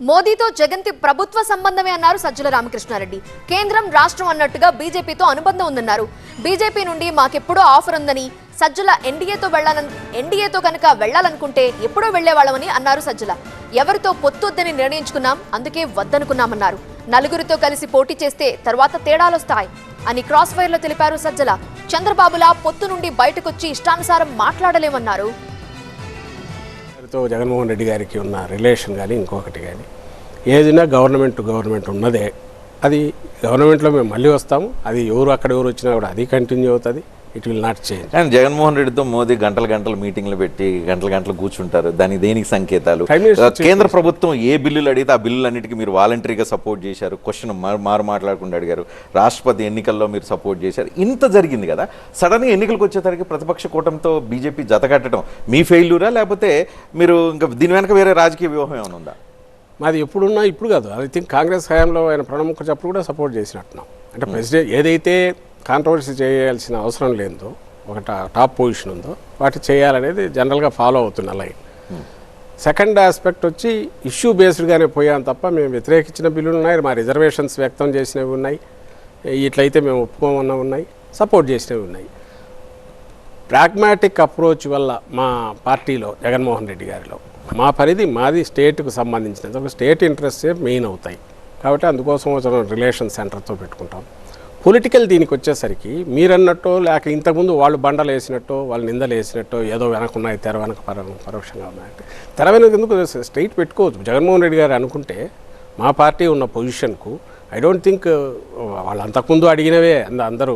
మోదీతో జగన్కి ప్రభుత్వ సంబంధమే అన్నారు సజ్జల రామకృష్ణారెడ్డి. కేంద్రం రాష్ట్రం అన్నట్టుగా బీజేపీతో అనుబంధం ఉందన్నారు. బీజేపీ నుండి మాకెప్పుడో ఆఫర్ ఉందని, సజ్జల ఎన్డీఏతో కనుక వెళ్లాలనుకుంటే ఎప్పుడో వెళ్లేవాళ్ళమని అన్నారు సజ్జల. ఎవరితో పొత్తొద్దని నిర్ణయించుకున్నాం, అందుకే వద్దనుకున్నామన్నారు. నలుగురితో కలిసి పోటీ చేస్తే తర్వాత తేడాలొస్తాయి అని క్రాస్ ఫైర్ లో తెలిపారు సజ్జల. చంద్రబాబులా పొత్తు నుండి బయటకొచ్చి ఇష్టానుసారం మాట్లాడలేమన్నారు. జగన్మోహన్ రెడ్డి గారికి ఉన్న రిలేషన్ కానీ ఇంకొకటి కానీ ఏదైనా గవర్నమెంట్ ఉన్నదే. అది గవర్నమెంట్లో మేము మళ్ళీ వస్తాము. అది ఎవరు వచ్చినా కూడా అది కంటిన్యూ అవుతుంది. It will not change. And Jaganmohan రెడ్డితో మోదీ గంటలు మీటింగ్లు పెట్టి గంటలు కూర్చుంటారు. దేనికి సంకేతాలు? కేంద్ర ప్రభుత్వం ఏ బిల్లులు అడిగితే ఆ బిల్లులన్నిటికీ మీరు వాలంటరీగా సపోర్ట్ చేశారు. క్వశ్చన్ మాట్లాడకుండా అడిగారు. రాష్ట్రపతి ఎన్నికల్లో మీరు సపోర్ట్ చేశారు. ఇంత జరిగింది కదా, సడన్గా ఎన్నికలకు వచ్చేసరికి ప్రతిపక్ష కూటమితో బీజేపీ జతకట్టడం మీ ఫెయిల్యూరా, లేకపోతే మీరు ఇంకా దీని వెనక వేరే రాజకీయ వ్యూహం ఏమైనా ఉందా? మాది ఎప్పుడున్నా ఇప్పుడు కాదు. ఐ థింక్ కాంగ్రెస్ హయాంలో ఆయన ప్రణబ్ ముఖర్జీ అప్పుడు కూడా సపోర్ట్ చేసినట్టున్నాం. అంటే ప్రెసిడెంట్ ఏదైతే కాంట్రవర్సీ చేయాల్సిన అవసరం లేదో, ఒక టాప్ పొజిషన్ ఉందో వాటి చేయాలనేది జనరల్గా ఫాలో అవుతున్న లైన్. సెకండ్ ఆస్పెక్ట్ వచ్చి ఇష్యూ బేస్డ్గానే పోయాం తప్ప మేము వ్యతిరేకించిన బిల్లులు ఉన్నాయి, మా రిజర్వేషన్స్ వ్యక్తం చేసినవి ఉన్నాయి, ఇట్లయితే మేము ఒప్పుకోమన్నవి ఉన్నాయి, సపోర్ట్ చేసినవి ఉన్నాయి. ప్రాగ్మాటిక్ అప్రోచ్ వల్ల మా పార్టీలో జగన్మోహన్ రెడ్డి గారిలో మా పరిధి మాది స్టేట్కు సంబంధించినది. ఒక స్టేట్ ఇంట్రెస్టే మెయిన్ అవుతాయి కాబట్టి అందుకోసం రిలేషన్ సెంటర్తో పెట్టుకుంటాం. పొలిటికల్ దీనికి వచ్చేసరికి మీరన్నట్టు లేక ఇంతకుముందు వాళ్ళు బండలు వేసినట్టు, వాళ్ళు నిందలు వేసినట్టు, ఏదో వెనకున్నాయి తెర వెనక పరోక్షంగా ఉన్నాయంటే తెర వెనక ఎందుకు స్ట్రైట్ పెట్టుకోవచ్చు. జగన్మోహన్ రెడ్డి గారు అనుకుంటే మా పార్టీ ఉన్న పొజిషన్కు ఐ డోంట్ థింక్ వాళ్ళు అంతకుముందు అడిగినవే అందరూ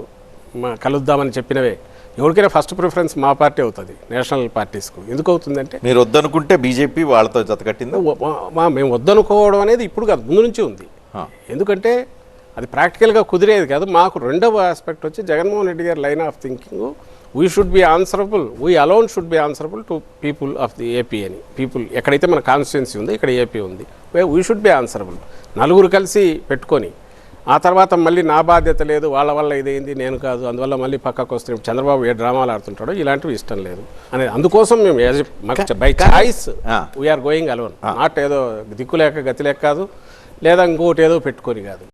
కలుద్దామని చెప్పినవే ఎవరికైనా ఫస్ట్ ప్రిఫరెన్స్ మా పార్టీ అవుతుంది నేషనల్ పార్టీస్కు. ఎందుకు అవుతుందంటే మీరు వద్దనుకుంటే బీజేపీ వాళ్ళతో జతకట్టింది. మేము వద్దనుకోవడం అనేది ఇప్పుడు కాదు, ముందు నుంచి ఉంది. ఎందుకంటే అది ప్రాక్టికల్గా కుదిరేది కాదు. మాకు రెండవ ఆస్పెక్ట్ వచ్చి జగన్మోహన్ రెడ్డి గారి line of thinking we should be answerable, we alone should be answerable to people of the AP అని. పీపుల్ ఎక్కడైతే మన కాన్స్టిట్యున్సీ ఉంది, ఇక్కడ ఏపీ ఉంది, వీ షుడ్ బి ఆన్సరబుల్. నలుగురు కలిసి పెట్టుకొని ఆ తర్వాత మళ్ళీ నా బాధ్యత లేదు, వాళ్ళ వల్ల ఇదేంది నేను కాదు, అందువల్ల మళ్ళీ పక్కకు వస్తే చంద్రబాబు ఏ డ్రామాలు ఆడుతుంటాడో ఇలాంటివి ఇష్టం లేదు అనేది. అందుకోసం మేము by choice we are going alone. Not ఏదో దిక్కు లేక గతి లేక కాదు, లేదా ఇంకోటి ఏదో పెట్టుకొని కాదు.